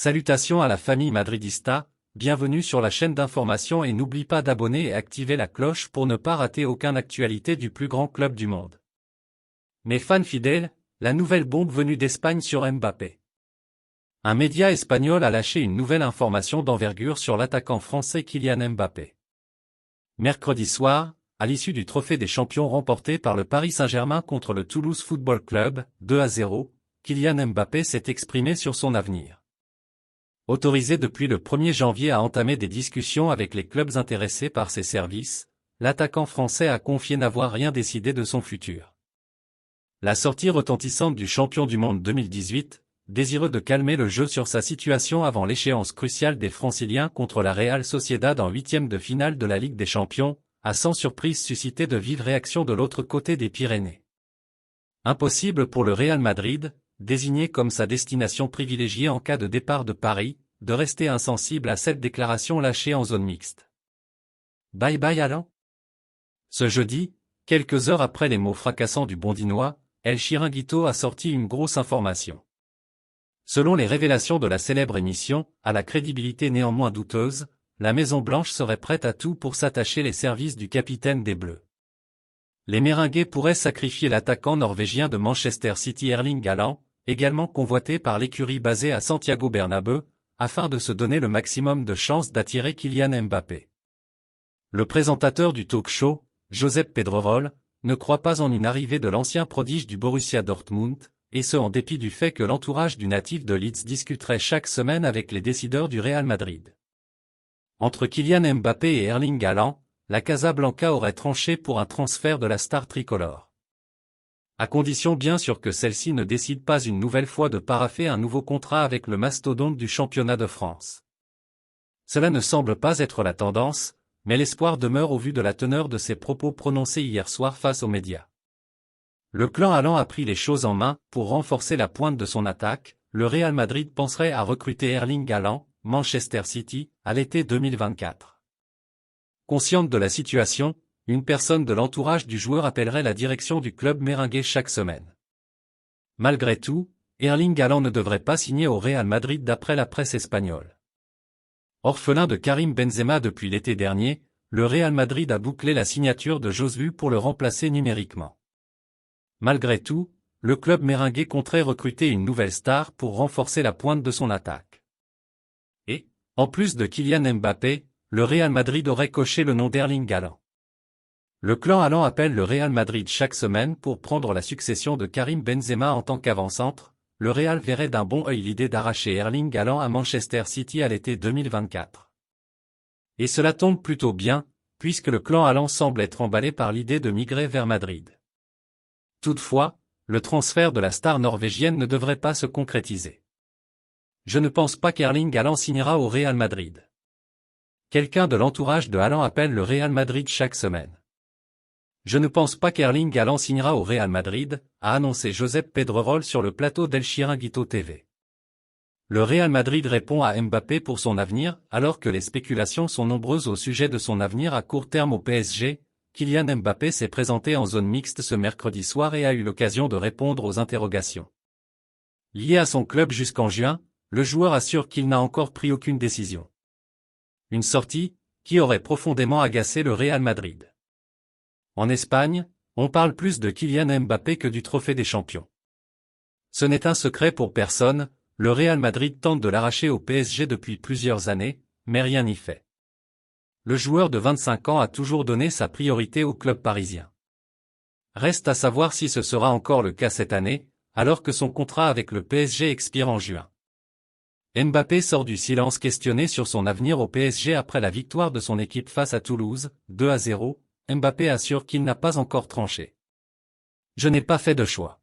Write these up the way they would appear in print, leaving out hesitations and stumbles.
Salutations à la famille madridista, bienvenue sur la chaîne d'information et n'oublie pas d'abonner et activer la cloche pour ne pas rater aucune actualité du plus grand club du monde. Mes fans fidèles, la nouvelle bombe venue d'Espagne sur Mbappé. Un média espagnol a lâché une nouvelle information d'envergure sur l'attaquant français Kylian Mbappé. Mercredi soir, à l'issue du trophée des champions remporté par le Paris Saint-Germain contre le Toulouse Football Club, 2-0, Kylian Mbappé s'est exprimé sur son avenir. Autorisé depuis le 1er janvier à entamer des discussions avec les clubs intéressés par ses services, l'attaquant français a confié n'avoir rien décidé de son futur. La sortie retentissante du champion du monde 2018, désireux de calmer le jeu sur sa situation avant l'échéance cruciale des Franciliens contre la Real Sociedad en huitième de finale de la Ligue des Champions, a sans surprise suscité de vives réactions de l'autre côté des Pyrénées. Impossible pour le Real Madrid, désigné comme sa destination privilégiée en cas de départ de Paris, de rester insensible à cette déclaration lâchée en zone mixte. Bye bye Alan. Ce jeudi, quelques heures après les mots fracassants du Bondinois, El Chiringuito a sorti une grosse information. Selon les révélations de la célèbre émission, à la crédibilité néanmoins douteuse, la Maison-Blanche serait prête à tout pour s'attacher les services du capitaine des Bleus. Les Méringués pourraient sacrifier l'attaquant norvégien de Manchester City Erling Haaland, également convoité par l'écurie basée à Santiago Bernabéu, afin de se donner le maximum de chances d'attirer Kylian Mbappé. Le présentateur du talk-show, Josep Pedrerol, ne croit pas en une arrivée de l'ancien prodige du Borussia Dortmund, et ce en dépit du fait que l'entourage du natif de Leeds discuterait chaque semaine avec les décideurs du Real Madrid. Entre Kylian Mbappé et Erling Haaland, la Casablanca aurait tranché pour un transfert de la star tricolore. À condition bien sûr que celle-ci ne décide pas une nouvelle fois de paraffer un nouveau contrat avec le mastodonte du championnat de France. Cela ne semble pas être la tendance, mais l'espoir demeure au vu de la teneur de ses propos prononcés hier soir face aux médias. Le clan Haaland a pris les choses en main. Pour renforcer la pointe de son attaque, le Real Madrid penserait à recruter Erling Haaland, Manchester City, à l'été 2024. Consciente de la situation, une personne de l'entourage du joueur appellerait la direction du club méringué chaque semaine. Malgré tout, Erling Haaland ne devrait pas signer au Real Madrid d'après la presse espagnole. Orphelin de Karim Benzema depuis l'été dernier, le Real Madrid a bouclé la signature de Joselu pour le remplacer numériquement. Malgré tout, le club méringué compterait recruter une nouvelle star pour renforcer la pointe de son attaque. Et, en plus de Kylian Mbappé, le Real Madrid aurait coché le nom d'Erling Haaland. Le clan Haaland appelle le Real Madrid chaque semaine pour prendre la succession de Karim Benzema en tant qu'avant-centre. Le Real verrait d'un bon œil l'idée d'arracher Erling Haaland à Manchester City à l'été 2024. Et cela tombe plutôt bien, puisque le clan Haaland semble être emballé par l'idée de migrer vers Madrid. Toutefois, le transfert de la star norvégienne ne devrait pas se concrétiser. Je ne pense pas qu'Erling Haaland signera au Real Madrid. Quelqu'un de l'entourage de Haaland appelle le Real Madrid chaque semaine. Je ne pense pas qu'Erling Haaland signera au Real Madrid, a annoncé Josep Pedrerol sur le plateau d'El Chiringuito TV. Le Real Madrid répond à Mbappé pour son avenir, alors que les spéculations sont nombreuses au sujet de son avenir à court terme au PSG. Kylian Mbappé s'est présenté en zone mixte ce mercredi soir et a eu l'occasion de répondre aux interrogations. Lié à son club jusqu'en juin, le joueur assure qu'il n'a encore pris aucune décision. Une sortie qui aurait profondément agacé le Real Madrid. En Espagne, on parle plus de Kylian Mbappé que du trophée des champions. Ce n'est un secret pour personne, le Real Madrid tente de l'arracher au PSG depuis plusieurs années, mais rien n'y fait. Le joueur de 25 ans a toujours donné sa priorité au club parisien. Reste à savoir si ce sera encore le cas cette année, alors que son contrat avec le PSG expire en juin. Mbappé sort du silence questionné sur son avenir au PSG après la victoire de son équipe face à Toulouse, 2-0. Mbappé assure qu'il n'a pas encore tranché. Je n'ai pas fait de choix.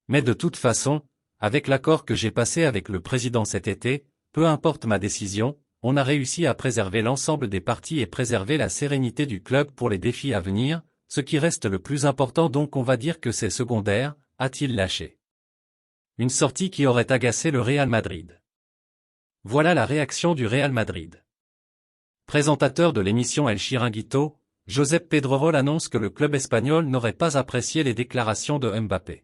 Mais de toute façon, avec l'accord que j'ai passé avec le président cet été, peu importe ma décision, on a réussi à préserver l'ensemble des parties et préserver la sérénité du club pour les défis à venir, ce qui reste le plus important donc on va dire que c'est secondaire, a-t-il lâché. Une sortie qui aurait agacé le Real Madrid. Voilà la réaction du Real Madrid. Présentateur de l'émission El Chiringuito, Josep Pedrerol annonce que le club espagnol n'aurait pas apprécié les déclarations de Mbappé.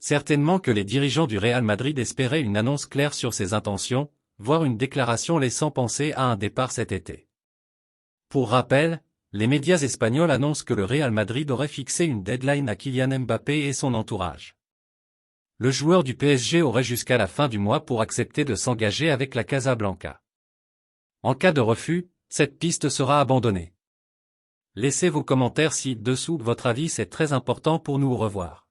Certainement que les dirigeants du Real Madrid espéraient une annonce claire sur ses intentions, voire une déclaration laissant penser à un départ cet été. Pour rappel, les médias espagnols annoncent que le Real Madrid aurait fixé une deadline à Kylian Mbappé et son entourage. Le joueur du PSG aurait jusqu'à la fin du mois pour accepter de s'engager avec la Casablanca. En cas de refus, cette piste sera abandonnée. Laissez vos commentaires ci-dessous, votre avis c'est très important pour nous. Au revoir.